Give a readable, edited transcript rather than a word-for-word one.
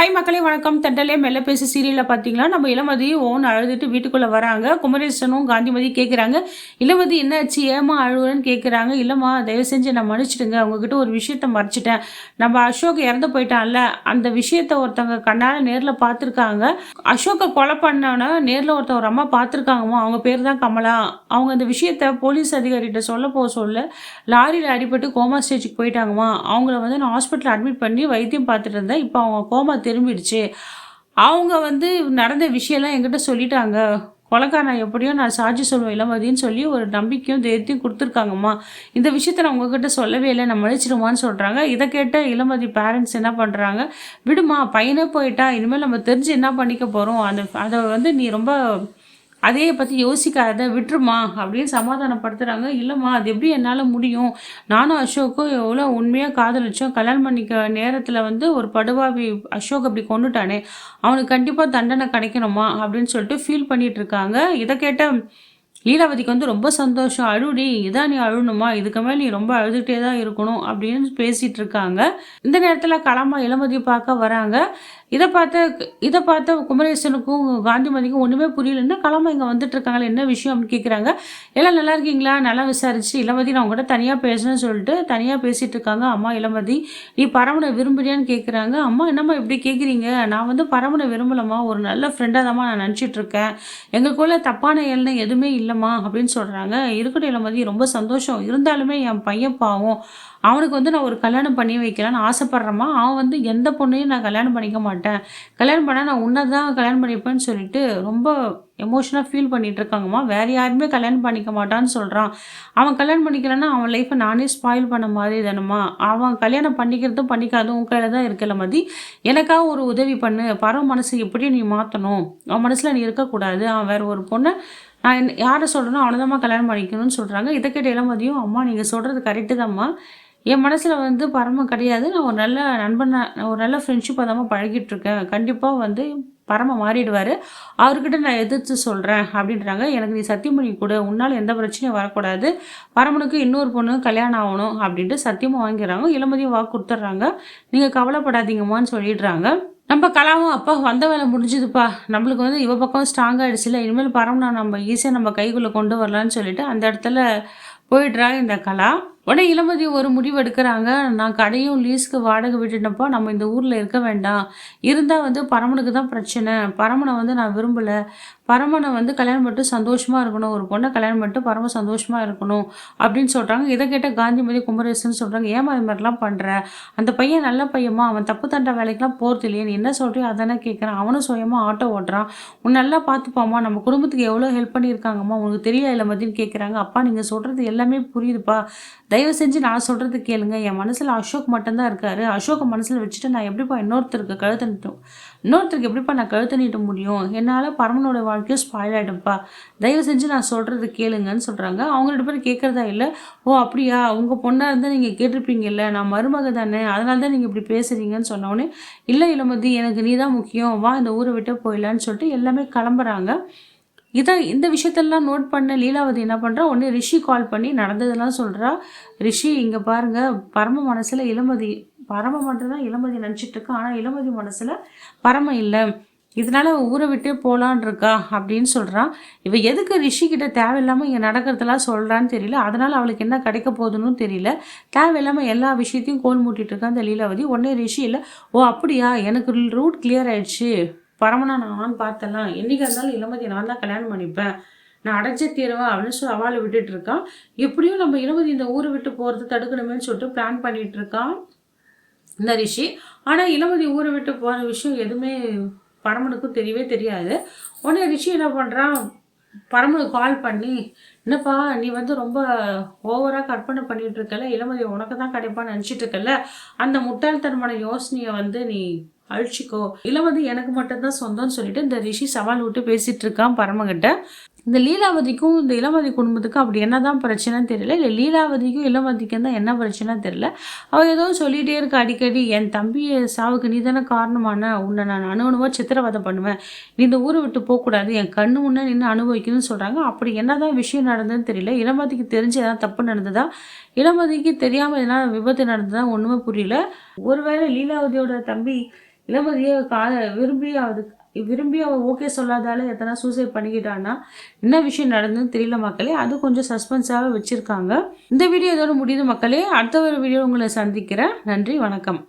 Hi மக்களே வணக்கம். தெண்டலே மெல்ல பேசி சீரியலில் பார்த்தீங்களா, நம்ம இளமதி ஓன் அழுதுட்டு வீட்டுக்குள்ளே வராங்க. குமரேசனும் காந்திமதி கேட்குறாங்க, இளமதி என்னாச்சு, ஏமா அழுவுறன்னு கேட்குறாங்க. இல்லைம்மா, தயவு செஞ்சு நான் மன்னிச்சிடுங்க, உங்ககிட்ட ஒரு விஷயத்த மறைச்சிட்டேன். நம்ம அசோக் இறந்து போயிட்டான்ல, அந்த விஷயத்த ஒருத்தவங்க கண்ணால் நேரில் பார்த்துருக்காங்க. அசோக்கை கொலை பண்ணோன்னா நேரில் ஒரு அம்மா பார்த்துருக்காங்கம்மா. அவங்க பேர் தான் கமலா. அவங்க அந்த விஷயத்த போலீஸ் அதிகாரிகிட்ட சொல்ல லாரியில் அடிபட்டு கோமா ஸ்டேஜுக்கு போயிட்டாங்கம்மா. அவங்கள நான் ஹாஸ்பிட்டலில் அட்மிட் பண்ணி வைத்தியம் பார்த்துட்டு இருந்தேன். இப்போ அவங்க கோமா திரும்பிடுச்சு. அவங்க நடந்த விஷயம்லாம் என்கிட்ட சொல்லிட்டாங்க. கொலைக்காரன் எப்படியோ நான் சாட்சி சொல்லுவேன் இளமதின்னு சொல்லி ஒரு நம்பிக்கையும் தைரியத்தையும் கொடுத்துருக்காங்கம்மா. இந்த விஷயத்த நான் உங்ககிட்ட சொல்லவே இல்லை, நான் மன்னிச்சிடுமான்னு சொல்கிறாங்க. இதை கேட்ட இளமதி பேரண்ட்ஸ் என்ன பண்ணுறாங்க, விடுமா, பையனே போயிட்டா, இனிமேல் நம்ம தெரிஞ்சு என்ன பண்ணிக்க போகிறோம், அதை நீ ரொம்ப அதையே பற்றி யோசிக்காத, விட்டுருமா அப்படின்னு சமாதானப்படுத்துகிறாங்க. இல்லைம்மா, அது எப்படி என்னால் முடியும், நானும் அசோக்கும் எவ்வளோ உண்மையாக காதலிச்சோம். கல்யாணம் பண்ணிக்க நேரத்தில் ஒரு படுவாவி அசோக் அப்படி கொண்டுட்டானே, அவனுக்கு கண்டிப்பாக தண்டனை கிடைக்கணுமா அப்படின்னு சொல்லிட்டு ஃபீல் பண்ணிகிட்டு இருக்காங்க. இதை கேட்ட லீலாவதிக்கு ரொம்ப சந்தோஷம். அழுடி, இதான் நீ அழுணுமா, இதுக்கு மேலே நீ ரொம்ப அழுதுகிட்டே தான் இருக்கணும் அப்படின்னு பேசிகிட்டு இருக்காங்க. இந்த நேரத்தில் களமா இளமதியை பார்க்க வராங்க. இதை பார்த்த குமரேசனுக்கும் காந்திமதிக்கும் ஒன்றுமே புரியலன்னு களமா இங்கே வந்துட்டு இருக்காங்களே, என்ன விஷயம் அப்படின்னு கேட்குறாங்க. எல்லாம் நல்லா இருக்கீங்களா, நல்லா விசாரிச்சு இளமதி நான் உங்கள்கிட்ட தனியாக பேசணும்னு சொல்லிட்டு தனியாக பேசிகிட்டு இருக்காங்க. அம்மா இளமதி, நீ பரமனை விரும்புறியான்னு கேட்குறாங்க. அம்மா என்னம்மா இப்படி கேட்குறீங்க, நான் பரமனை விரும்பலம்மா, ஒரு நல்ல ஃப்ரெண்டாக தான்மா நான் நினச்சிட்டு இருக்கேன், எங்களுக்குள்ள தப்பான எண்ணம் எதுவுமே இல்லைம்மா அப்படின்னு சொல்கிறாங்க. இருக்கட்டும் இளமதி, ரொம்ப சந்தோஷம். இருந்தாலுமே என் பையன் பாவம், அவனுக்கு நான் ஒரு கல்யாணம் பண்ணி வைக்கலான்னு ஆசைப்பட்றேம்மா. அவன் எந்த பொண்ணையும் நான் கல்யாணம் பண்ணிக்க மாட்டேன், கல்யாணம் பண்ணால் நான் உன்னை தான் கல்யாணம் பண்ணிப்பேன்னு சொல்லிட்டு ரொம்ப எமோஷனாக ஃபீல் பண்ணிகிட்டு இருக்காங்கம்மா. வேறு யாருமே கல்யாணம் பண்ணிக்க மாட்டான்னு சொல்கிறான். அவன் கல்யாணம் பண்ணிக்கலன்னா அவன் லைஃப்பை நானே ஸ்பாயில் பண்ண மாதிரி தானம்மா. அவன் கல்யாணம் பண்ணிக்கிறதும் பண்ணிக்காதும் உன் கையில் தான் இருக்கல மதி. எனக்காக ஒரு உதவி பண்ணு, பரவ மனசு எப்படியும் நீ மாற்றணும், அவன் மனசில் நீ இருக்கக்கூடாது, அவன் வேறு ஒரு பொண்ணை நான் யாரை சொல்கிறேனோ அவனை கல்யாணம் பண்ணிக்கணும்னு சொல்கிறாங்க. இதை கேட்ட இளமதியும், அம்மா நீங்கள் சொல்கிறது கரெக்டு தான்ம்மா, என் மனசில் பரம கிடையாது, நான் ஒரு நல்ல நண்பனாக ஒரு நல்ல ஃப்ரெண்ட்ஷிப்பாக தான் பழகிட்டுருக்கேன், கண்டிப்பாக பரம மாறிடுவார், அவர்கிட்ட நான் எதிர்த்து சொல்கிறேன் அப்படின்றாங்க. எனக்கு நீ சத்தியம் பண்ணி கொடு, உன்னால் எந்த பிரச்சனையும் வரக்கூடாது, பரமனுக்கு இன்னொரு பொண்ணு கல்யாணம் ஆகணும் அப்படின்ட்டு சத்தியமாக வாங்கிறாங்க. இளமதியும் வாக்கு கொடுத்துட்றாங்க. நீங்கள் கவலைப்படாதீங்கம்மான்னு சொல்லிடுறாங்க. நம்ம கலாவும் அப்பா வந்த வேலை முடிஞ்சுதுப்பா, நம்மளுக்கு இவ பக்கம் ஸ்ட்ராங் ஆகிடுச்சுல, இனிமேல் பரமனா நம்ம ஈஸியாக நம்ம கைக்குள்ளே கொண்டு வரலான்னு சொல்லிட்டு அந்த இடத்துல போயிடுறாங்க இந்த கலா. உடனே இளமதி ஒரு முடிவு எடுக்கிறாங்க. நான் கடையும் லீஸ்க்கு வாடகை விட்டுட்டப்போ நம்ம இந்த ஊரில் இருக்க வேண்டாம், இருந்தால் பரமனுக்கு தான் பிரச்சனை, பரமனை நான் விரும்பலை, பரமனை கல்யாணம் பண்ணிட்டு சந்தோஷமாக இருக்கணும், ஒரு பொண்ணை கல்யாணம் பண்ணிட்டு பரம சந்தோஷமாக இருக்கணும் அப்படின்னு சொல்கிறாங்க. இதை கேட்ட காந்திமதி குமரேசன் சொல்கிறாங்க, ஏமா இது மாதிரிலாம் பண்ணுற, அந்த பையன் நல்ல பையமா, அவன் தப்பு தண்டை வேலைக்கெலாம் போகிறது இல்லையே, நீ என்ன சொல்கிறியோ அதானே கேட்குறான், அவனும் சுயமாக ஆட்டோ ஓட்டுறான், உன் நல்லா பார்த்துப்பாம்மா, நம்ம குடும்பத்துக்கு எவ்வளோ ஹெல்ப் பண்ணியிருக்காங்கம்மா, உனக்கு தெரியல இளமதின்னு கேட்குறாங்க. அப்பா நீங்கள் சொல்கிறது எல்லாமே புரியுதுப்பா, தயவு செஞ்சு நான் சொல்கிறது கேளுங்க, என் மனசில் அசோக் மட்டும்தான் இருக்கார், அசோக்கை மனசில் வச்சுட்டு நான் எப்படிப்பா இன்னொருத்தருக்கு எப்படிப்பா நான் கழுத்து நீட்ட முடியும், என்னால் பரமனோட வாழ்க்கையும் ஸ்பாயில் ஆகிடும்ப்பா, தயவு செஞ்சு நான் சொல்கிறது கேளுங்கன்னு சொல்கிறாங்க. அவங்க 2 பேரும் கேட்குறதா இல்லை. ஓ அப்படியா, உங்கள் பொண்ணாக இருந்தால் நீங்கள் கேட்டிருப்பீங்கல்ல, நான் மருமக தானே, அதனால தான் நீங்கள் இப்படி பேசுகிறீங்கன்னு சொன்னோடனே, இல்லை இளமதி, எனக்கு நீ தான் முக்கியம், வா இந்த ஊரை விட்டு போயிடலான்னு சொல்லிட்டு எல்லாமே கிளம்புறாங்க. இந்த விஷயத்தெல்லாம் நோட் பண்ண லீலாவதி என்ன பண்ணுறா, உடனே ரிஷி கால் பண்ணி நடந்ததெல்லாம் சொல்கிறா. ரிஷி, இங்கே பாருங்கள், பரம மனசில் பரம மட்டும் தான் இளமதி நினச்சிட்டு இருக்கா, ஆனால் இளமதி மனசில் பரம இல்லை, இதனால் ஊரை விட்டே போகலான் இருக்கா அப்படின்னு சொல்கிறான். இவ எதுக்கு ரிஷிக்கிட்ட தேவையில்லாமல் இங்கே நடக்கிறதெல்லாம் சொல்கிறான்னு தெரியல, அதனால் அவளுக்கு என்ன கிடைக்க போகுதுன்னு தெரியல, தேவையில்லாமல் எல்லா விஷயத்தையும் கோல் மூட்டிகிட்டு இருக்கா அந்த லீலாவதி. உடனே ரிஷி இல்லை, ஓ அப்படியா, எனக்கு ரூட் கிளியர் ஆயிடுச்சு, பரமனா நான் பார்த்தலாம், என்றைக்கு இருந்தாலும் இளமதி நான் தான் கல்யாணம் பண்ணிப்பேன், நான் அடைஞ்சே தீருவேன் அப்படின்னு சொல்லி அவளை விட்டுட்டு இருக்கான். எப்படியும் நம்ம இளமதி இந்த ஊரை விட்டு போகிறது தடுக்கணுமேன்னு சொல்லிட்டு பிளான் பண்ணிட்டு இருக்கான் இந்த ரிஷி. ஆனால் இளமதி ஊரை விட்டு போகிற விஷயம் எதுவுமே பரமனுக்கும் தெரியவே தெரியாது. உடனே ரிஷி என்ன பண்ணுறான், பரமனுக்கு கால் பண்ணி, என்னப்பா நீ ரொம்ப ஓவராக கற்பனை பண்ணிட்டு இருக்கல, இளமதி உனக்கு தான் கிடைப்பான்னு நினச்சிட்டு இருக்கல, அந்த முட்டாள்தனமான யோசனையை நீ அழிச்சிக்கோ, இளமதி எனக்கு மட்டும்தான் சொந்தம்னு சொல்லிட்டு இந்த ரிஷி சவால் விட்டு பேசிட்டு இருக்கான் பரமகிட்ட. இந்த லீலாவதிக்கும் இந்த இளமதி குடும்பத்துக்கும் அப்படி என்னதான் பிரச்சனைன்னு தெரியல, இல்லை லீலாவதிக்கும் இளமதிக்கும் தான் என்ன பிரச்சனைன்னு தெரியல. அவள் ஏதோ சொல்லிகிட்டே இருக்க அடிக்கடி, என் தம்பி சாவுக்கு நீ தானே காரணமான, உன்னை நான் அணுவணுவாக சித்திரவதை பண்ணுவேன், நீ இந்த ஊரை விட்டு போகக்கூடாது, என் கண்ணு முன்னே நின்று அனுபவிக்கணும்னு சொல்கிறாங்க. அப்படி என்னதான் விஷயம் நடந்ததுன்னு தெரியல. இளமதிக்கு தெரிஞ்சு எதாவது தப்பு நடந்ததா, இளமதிக்கு தெரியாமல் எதனா விபத்து நடந்ததா, ஒன்றுமே புரியல. ஒருவேளை லீலாவதியோட தம்பி இளமதியை விரும்பி அவள் ஓகே சொல்லாதால எத்தனை சூசைட் பண்ணிக்கிட்டான்னா என்ன விஷயம் நடந்ததுன்னு தெரியல மக்களே. அது கொஞ்சம் சஸ்பென்ஸாக வச்சுருக்காங்க. இந்த வீடியோ இதோட முடியுது மக்களே. அடுத்த ஒரு வீடியோ உங்களை சந்திக்கிறேன். நன்றி, வணக்கம்.